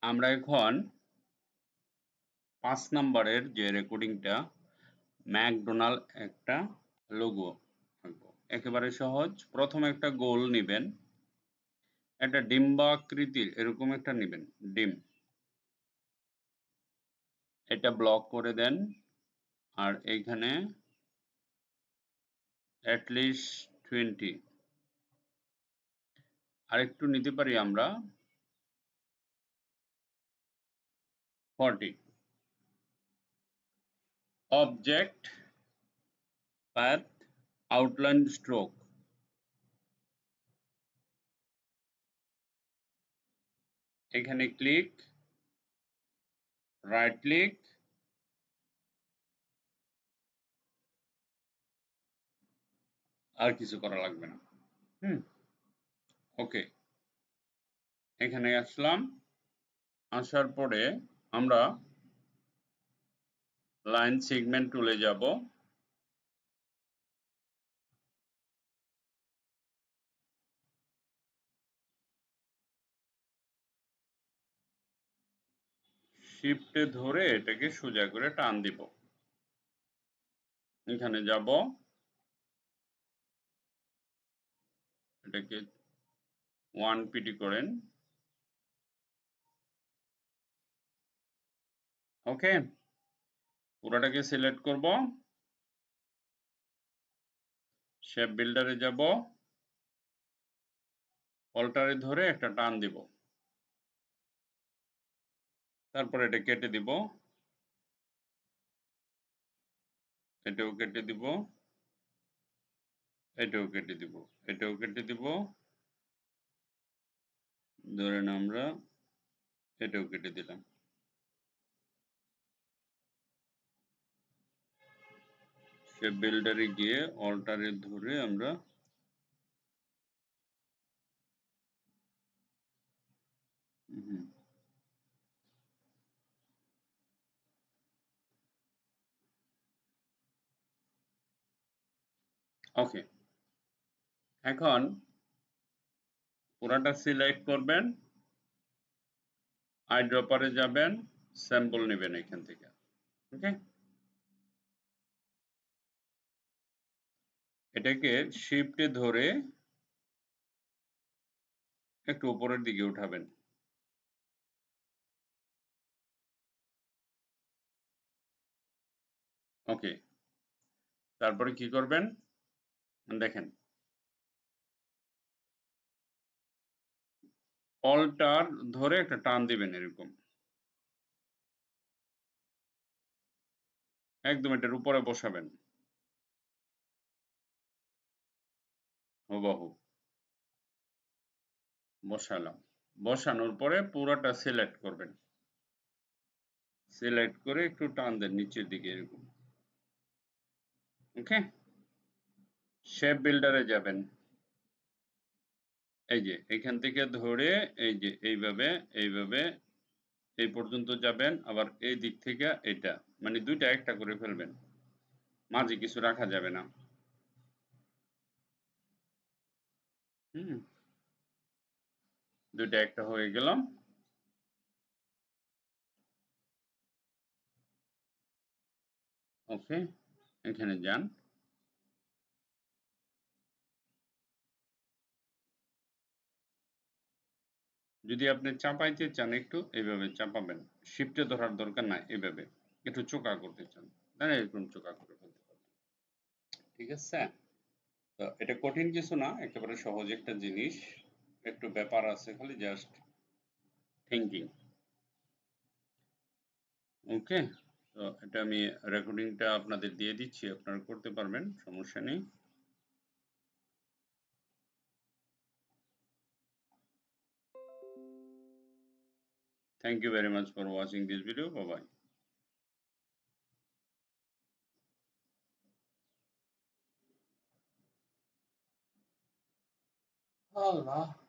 আমরা এখন 5 নম্বরের যে রেকর্ডিংটা ম্যাকডোনাল্ড একটা লোগো আঁকবো। একেবারে সহজ। প্রথমে একটা গোল নিবেন, একটা ডিম্বাকৃতির এরকম একটা নিবেন ডিম, এটা ব্লক করে দেন। আর এইখানে অ্যাটলিস্ট 20 আরেকটু নিতে পারি আমরা 40 অবজেক্ট পাথ আউটলাইন স্ট্রোক, এখানে ক্লিক, রাইট ক্লিক, আর কিছু করা লাগবে না। ওকে, এখানে আসলাম। আসার পরে আমরা লাইন সেগমেন্ট টুলে যাব। শিফটে ধরে এটাকে সোজা করে টান দিব। এখানে যাব, এটাকে 1 পিটি করেন। ওকে, পুরোটাকে সিলেক্ট করব, শেপ বিল্ডারে যাব, অল্টারে ধরে একটা টান দিব, তারপর এটা কেটে দিব, এটাও কেটে দিব, এটাও কেটে দিব, এটাও কেটে দিব, ধরেন আমরা এটাও কেটে দিলাম। শেপ বিল্ডারে গিয়ে অল্টারে ধরে আমরা ওকে, এখন পুরাটা সিলেক্ট করবেন, আইড্রপারে যাবেন, স্যাম্পল নেবেন এখান থেকে। ওকে, এটাকে শিফটে ধরে একটু উপরের দিকে উঠাবেন। ওকে, তারপরে কি করবেন দেখেন, অল্টার ধরে একটা টান দিবেন এরকম, একদম এটার উপরে বসাবেন হুবহু। বসালাম, বসানোর পরে পুরোটা সিলেক্ট করবেন, সিলেক্ট করে একটু টান দেন নিচের দিকে এরকম। ওকে, শেপ বিল্ডারে যাবেন, এই যে এখান থেকে ধরে এই যে এইভাবে এইভাবে এই পর্যন্ত যাবেন, আবার এই দিক থেকে এটা, মানে দুইটা একটা করে ফেলবেন, মাঝে কিছু রাখা যাবে না। দুইটা একটা হয়ে গেলাম। ওকে, এখানে যান, যদি আপনি চাপাইতে চান একটু এইভাবে চাপাবেন, শিফটে ধরার দরকার নাই, এইভাবে একটু চোকা করতে চান তাহলে এরকম চোকা করে ফেলতে পারবেন। ঠিক আছে, তো এটা কঠিন কিছু না, একেবারে সহজ একটা জিনিস, একটু ব্যাপার আছে খালি জাস্ট থিঙ্কিং। ওকে, তো এটা আমি রেকর্ডিংটা আপনাদের দিয়ে দিচ্ছি, আপনারা করতে পারবেন, সমস্যা নেই। Thank you very much for watching this video. Bye bye. Allah.